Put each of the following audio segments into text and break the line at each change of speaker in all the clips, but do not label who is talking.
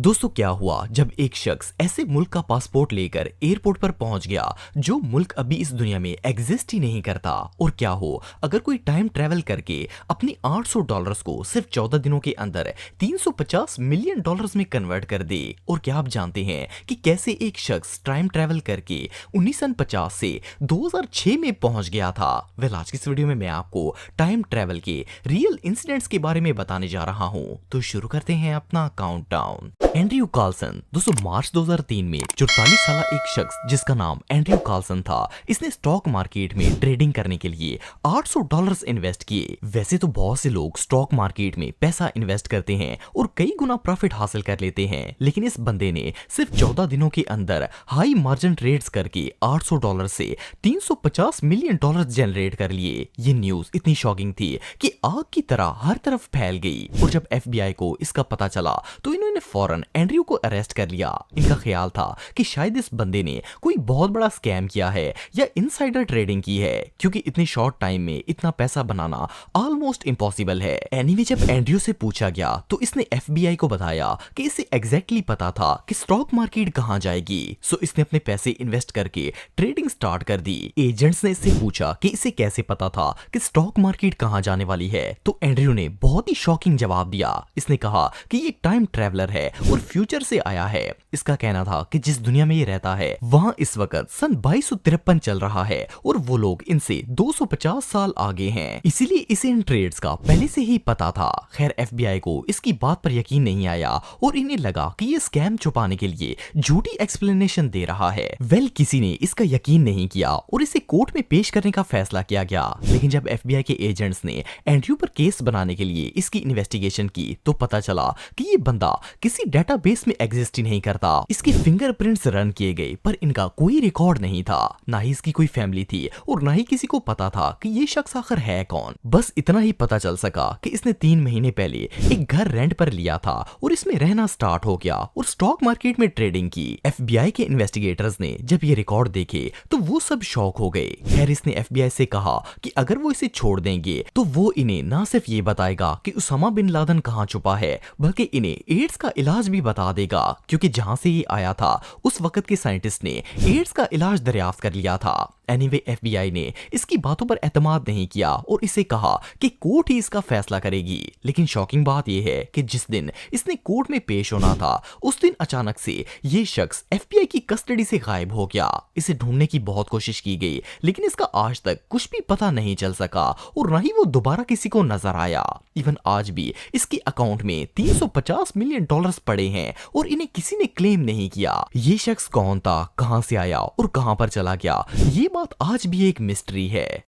दोस्तों क्या हुआ जब एक शख्स ऐसे मुल्क का पासपोर्ट लेकर एयरपोर्ट पर पहुंच गया जो मुल्क अभी इस दुनिया में एग्जिस्ट ही नहीं करता। और क्या हो अगर कोई टाइम ट्रेवल करके अपनी $800 को सिर्फ 14 दिनों के अंदर 350 मिलियन डॉलर्स में कन्वर्ट कर दे। और क्या आप जानते हैं कि कैसे एक शख्स टाइम ट्रेवल करके 1950 से 2006 में पहुंच गया था। वेल आज की इस वीडियो में मैं आपको टाइम ट्रेवल के रियल इंसिडेंट्स के बारे में बताने जा रहा हूं। तो शुरू करते हैं अपना काउंटडाउन। एंड्रयू कार्लसन दोस्तों मार्च 2003 में 44 साल एक शख्स जिसका नाम एंड्रयू कार्लसन था, इसने स्टॉक मार्केट में ट्रेडिंग करने के लिए $800 इन्वेस्ट किए। वैसे तो बहुत से लोग स्टॉक मार्केट में पैसा इन्वेस्ट करते हैं और कई गुना प्रॉफिट हासिल कर लेते हैं, लेकिन इस बंदे ने सिर्फ 14 दिनों के अंदर हाई मार्जिन ट्रेड्स करके $800 से 350 मिलियन डॉलर जनरेट कर लिए। ये न्यूज इतनी शॉकिंग थी कि आग की तरह हर तरफ फैल गई। और जब FBI को इसका पता चला तो इन्होंने फौरन एंड्रयू को अरेस्ट कर लिया। इनका ख्याल था कि शायद इस बंदे ने कोई बहुत बड़ा स्कैम किया है या इनसाइडर ट्रेडिंग की है, क्योंकि इतने शॉर्ट टाइम में इतना पैसा बनाना ऑलमोस्ट इम्पॉसिबल है। एनीवे जब एंड्रयू से पूछा गया तो इसने FBI को बताया कि इसे एग्जैक्टली पता था कि स्टॉक मार्केट कहां जाएगी। सो इसने अपने पैसे इन्वेस्ट करके ट्रेडिंग स्टार्ट कर दी। एजेंट्स ने इससे पूछा कि इसे कैसे पता था कि स्टॉक मार्केट कहां जाने वाली है, तो एंड्रयू ने बहुत ही शॉकिंग जवाब दिया। इसने कहा कि ये टाइम ट्रैवलर है और फ्यूचर से आया है। इसका कहना था कि जिस दुनिया में ये रहता है वहां इस वक्त सन 2253 चल रहा है और वो लोग इनसे 250 साल आगे हैं, इसीलिए इसे इन ट्रेड्स का पहले से ही पता था। खैर FBI को इसकी बात पर यकीन नहीं आया और इन्हें लगा कि ये स्कैम छुपाने के लिए झूठी एक्सप्लेनेशन दे रहा है। वेल किसी ने इसका यकीन नहीं किया और इसे कोर्ट में पेश करने का फैसला किया गया। लेकिन जब FBI के एजेंट्स ने एंड्रयू पर केस बनाने के लिए इसकी इन्वेस्टिगेशन की तो पता चला कि ये बंदा किसी डेटाबेस में एग्जिस्ट ही नहीं करता। इसके फिंगरप्रिंट्स रन किए गए पर इनका कोई रिकॉर्ड नहीं था, ना ही इसकी कोई फैमिली थी और ना ही किसी को पता था कि ये शख्स आखिर है कौन। बस इतना ही पता चल सका कि इसने 3 महीने पहले एक घर रेंट पर लिया था और इसमें रहना स्टार्ट हो गया और स्टॉक मार्केट में ट्रेडिंग की। FBI के इन्वेस्टिगेटर्स ने जब ये रिकॉर्ड देखे तो वो सब शॉक हो गए। खैर इसने FBI से कहा कि अगर वो इसे छोड़ देंगे तो वो इन्हें ना सिर्फ ये बताएगा कि उसामा बिन लादेन कहाँ छुपा है, बल्कि इन्हें एड्स का इलाज भी बता देगा, क्योंकि जहां से ये आया था उस वक्त के साइंटिस्ट ने एड्स का इलाज दरियाफ्त कर लिया था। एनीवे FBI ने इसकी बातों पर एतमाद नहीं किया और इसे कहा कि कोर्ट ही इसका फैसला करेगी। लेकिन शॉकिंग बात यह है कि जिस दिन इसने कोर्ट में पेश होना था उस दिन अचानक से ये शख्स FBI की कस्टडी से गायब हो गया। इसे ढूंढने की बहुत कोशिश की गई लेकिन इसका आज तक कुछ भी पता नहीं चल सका और न ही वो दोबारा किसी को नजर आया। इवन आज भी इसके अकाउंट में 350 मिलियन डॉलर्स पड़े हैं और इन्हें किसी ने क्लेम नहीं किया। ये शख्स कौन था, कहां से आया और कहां पर चला गया, ये बात आज भी एक मिस्ट्री है।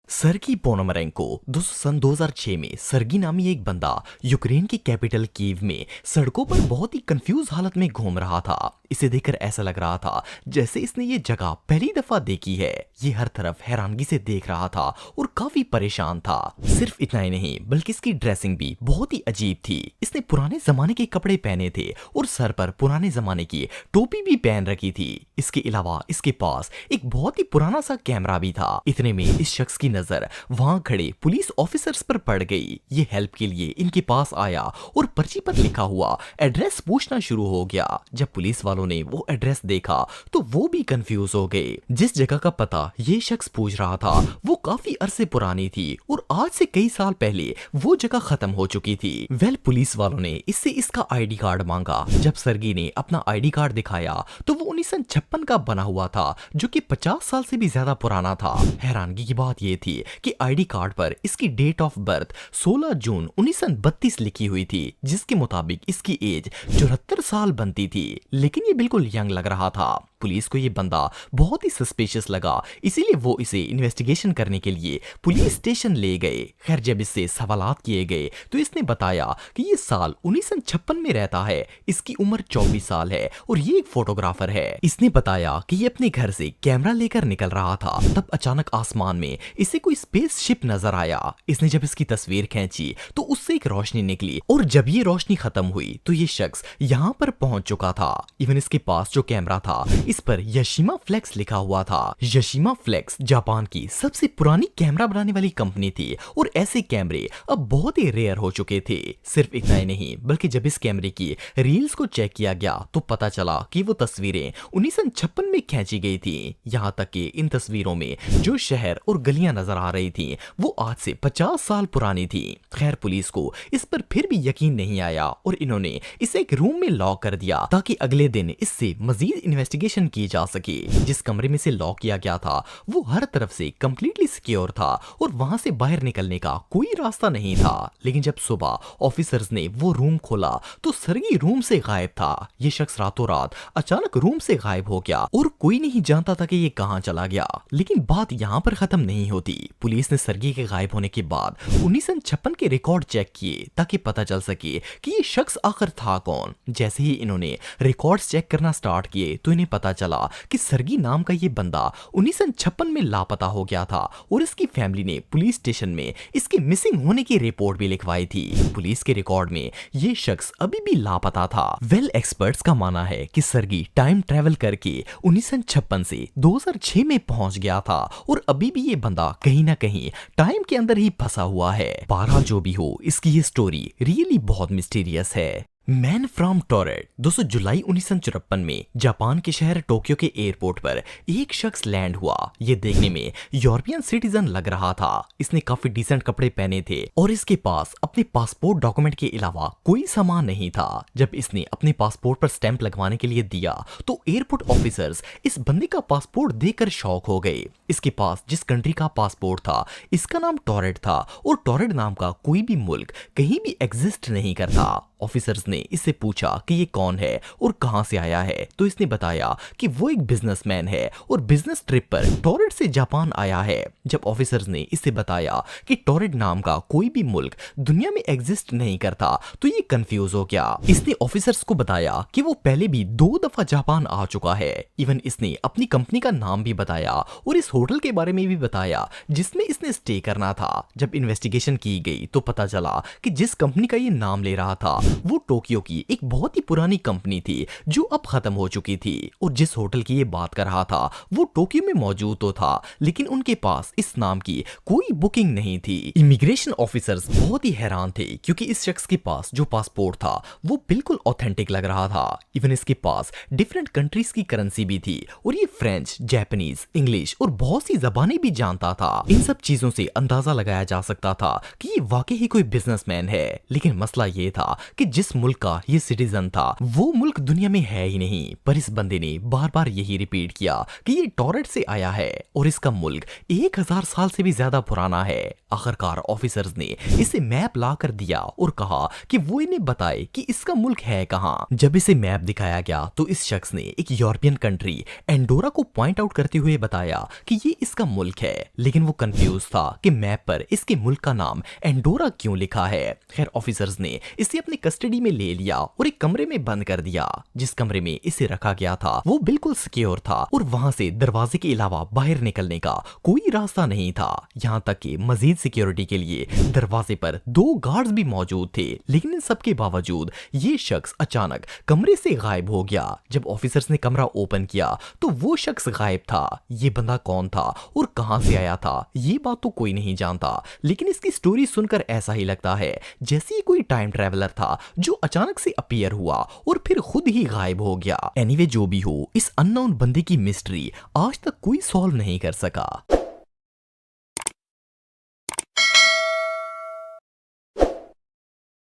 सर्गी पोनोमरेंको दोस्तों सन 2006 में सर्गी नामी एक बंदा यूक्रेन की कैपिटल कीव में सड़कों पर बहुत ही कंफ्यूज हालत में घूम रहा था। इसे देखकर ऐसा लग रहा था जैसे इसने ये जगह पहली दफा देखी है। ये हर तरफ हैरानगी से देख रहा था और काफी परेशान था। सिर्फ इतना ही नहीं बल्कि इसकी ड्रेसिंग भी बहुत ही अजीब थी। इसने पुराने जमाने के कपड़े पहने थे और सर पर पुराने जमाने की टोपी भी पहन रखी थी। इसके अलावा इसके पास एक बहुत ही पुराना सा कैमरा भी था। इतने में इस शख्स की नजर वहां खड़े पुलिस ऑफिसर्स पर पड़ गई। ये हेल्प के लिए इनके पास आया और पर्ची पर लिखा हुआ एड्रेस पूछना शुरू हो गया। जब पुलिस वालों ने वो एड्रेस देखा तो वो भी कंफ्यूज हो गए। जिस जगह का पता ये शख्स पूछ रहा था वो काफी अरसे पुरानी थी और आज से कई साल पहले वो जगह खत्म हो चुकी थी। वेल पुलिस वालों ने इससे इसका ID कार्ड मांगा। जब सर्गी ने अपना ID कार्ड दिखाया तो वो 1956 का बना हुआ था, जो कि 50 साल से भी ज्यादा पुराना था। हैरानगी की बात ये थी कि ID कार्ड पर इसकी डेट ऑफ बर्थ 16 जून 1932 लिखी हुई थी, जिसके मुताबिक इसकी एज 74 साल बनती थी। लेकिन ये बिल्कुल यंग लग रहा था। पुलिस को ये बंदा बहुत ही सस्पिशियस लगा, इसीलिए वो इसे इन्वेस्टिगेशन करने के लिए पुलिस स्टेशन ले गए। खैर जब इससे सवालात किए गए तो इसने बताया कि ये साल 1956 में रहता है, इसकी उम्र 24 साल है और ये एक फोटोग्राफर है। इसने बताया कि ये अपने घर से कैमरा लेकर निकल रहा था, तब अचानक आसमान में इसे कोई स्पेसशिप नजर आया। इसने जब इसकी तस्वीर खींची तो उससे एक रोशनी निकली और जब ये रोशनी खत्म हुई तो ये शख्स यहाँ पर पहुंच चुका था। इवन इसके पास जो कैमरा था इस पर यशिमा फ्लेक्स लिखा हुआ था। यशिमा फ्लेक्स जापान की सबसे पुरानी कैमरा बनाने वाली कंपनी थी और ऐसे कैमरे अब बहुत ही रेयर हो चुके थे। सिर्फ इतना ही नहीं बल्कि जब इस कैमरे की रील्स को चेक किया गया तो पता चला कि वो तस्वीरें 1956 में खींची गई थी। यहाँ तक कि इन तस्वीरों में जो शहर और गलियां नजर आ रही थी वो आज से 50 साल पुरानी थी। खैर पुलिस को इस पर फिर भी यकीन नहीं आया और इन्होंने इसे एक रूम में लॉक कर दिया ताकि अगले दिन इससे मजीद इन्वेस्टिगेशन की जा सके। जिस कमरे में से लॉक किया गया था वो हर तरफ से कंप्लीटली सिक्योर था और वहां से बाहर निकलने का कोई रास्ता नहीं था। लेकिन जब सुबह ऑफिसर्स ने वो रूम खोला तो सरगी रूम से गायब था। ये शख्स रातों रात अचानक रूम से गायब हो गया और कोई नहीं जानता था कि ये कहां चला गया। लेकिन बात यहाँ पर खत्म नहीं होती। पुलिस ने सरगी के गायब होने के बाद 1956 के रिकॉर्ड चेक किए ताकि पता चल सके कि ये शख्स आखिर था कौन। जैसे ही इन्होंने रिकॉर्ड्स चेक करना स्टार्ट किए तो इन्हें पता चला कि सरगी नाम का ये बंदा 1956 में लापता हो गया था और इसकी फैमिली ने पुलिस स्टेशन में इसके मिसिंग होने की रिपोर्ट भी लिखवाई थी। पुलिस के रिकॉर्ड में ये शख्स अभी भी लापता था। एक्सपर्ट्स का मानना है कि सरगी टाइम ट्रेवल करके 1956 से 2006 में पहुंच गया था और अभी भी ये बंदा कहीं ना कहीं टाइम के अंदर ही फंसा हुआ है। बहरहाल जो भी हो इसकी ये स्टोरी रियली बहुत मिस्टीरियस है। Man from torrid. दोस्तों जुलाई 1954 में जापान के शहर टोक्यो के एयरपोर्ट पर एक शख्स लैंड हुआ। ये देखने में यूरोपियन सिटीजन लग रहा था। इसने काफी डिसेंट कपड़े पहने थे और इसके पास अपने पासपोर्ट डॉक्यूमेंट के अलावा कोई सामान नहीं था। जब इसने अपने पासपोर्ट पर स्टैंप लगवाने के लिए दिया तो एयरपोर्ट ऑफिसर्स इस बंदे का पासपोर्ट देखकर शॉक हो गए। इसके पास जिस कंट्री का पासपोर्ट था इसका नाम टॉरेट था और टॉरेट नाम का कोई भी मुल्क कहीं भी एग्जिस्ट नहीं करता। ऑफिसर्स ने इससे पूछा कि ये कौन है और कहां से आया है तो इसने बताया कि वो एक बिजनेसमैन है और बिजनेस ट्रिप पर टॉरेट से जापान आया है। जब ऑफिसर्स ने इससे बताया कि टॉरेट नाम का कोई भी मुल्क दुनिया में एग्जिस्ट नहीं करता तो ये कंफ्यूज हो गया। इसने ऑफिसर्स को बताया कि वो पहले भी 2 दफा जापान आ चुका है। इवन इसने अपनी कंपनी का नाम भी बताया और इस होटल के बारे में भी बताया जिसमें इसने स्टे करना था। जब इन्वेस्टिगेशन की गई तो पता चला कि जिस कंपनी का ये नाम ले रहा था वो टोक्यो की एक बहुत ही पुरानी कंपनी थी जो अब खत्म हो चुकी थी और जिस होटल की ये बात कर रहा था वो टोक्यो में मौजूद तो था लेकिन उनके पास इस नाम की कोई बुकिंग नहीं थी। इमिग्रेशन ऑफिसर्स बहुत ही हैरान थे क्योंकि इस शख्स के पास जो पासपोर्ट था वो बिल्कुल ऑथेंटिक लग रहा था। इवन इसके पास डिफरेंट कंट्रीज की करेंसी भी थी और ये फ्रेंच, जापानीज, इंग्लिश और बहुत सी जबानें भी जानता था। इन सब चीजों से अंदाजा लगाया जा सकता था कि ये वाकई ही कोई बिजनेसमैन है। लेकिन मसला ये था कि जिस मुल्क का ये सिटीजन था वो मुल्क दुनिया में है ही नहीं। पर इस बंदे ने बार बार यही रिपीट किया कि ये टॉरेट से आया है और इसका मुल्क 1000 साल से भी ज्यादा पुराना है। आखिरकार ऑफिसर्स ने इसे मैप ला कर दिया और कहा कि वो इन्हें बताए कि इसका मुल्क है कहां। जब इसे मैप दिखाया गया तो इस शख्स ने एक यूरोपियन कंट्री एंडोरा को पॉइंट आउट करते हुए बताया कि ये इसका मुल्क है। लेकिन वो कंफ्यूज था कि मैप पर इसके मुल्क का नाम एंडोरा क्यों लिखा है। खैर ऑफिसर्स ने इसे अपने कस्टडी में ले लिया और एक कमरे में बंद कर दिया। जिस कमरे में इसे रखा गया था वो बिल्कुल सिक्योर था और वहां से दरवाजे के अलावा बाहर निकलने का कोई रास्ता नहीं था। यहाँ तक कि मजीद सिक्योरिटी के लिए दरवाजे पर 2 गार्ड्स भी मौजूद थे। लेकिन इन सब के बावजूद ये शख्स अचानक कमरे से गायब हो गया। जब ऑफिसर्स ने कमरा ओपन किया तो वो शख्स गायब था। ये बंदा कौन था और कहां से आया था ये बात तो कोई नहीं जानता। लेकिन इसकी स्टोरी सुनकर ऐसा ही लगता है जैसे ही कोई टाइम ट्रैवलर था जो अचानक से अपीयर हुआ और फिर खुद ही गायब हो गया। एनीवे जो भी हो इस अननोन बंदे की मिस्ट्री आज तक कोई सॉल्व नहीं कर सका।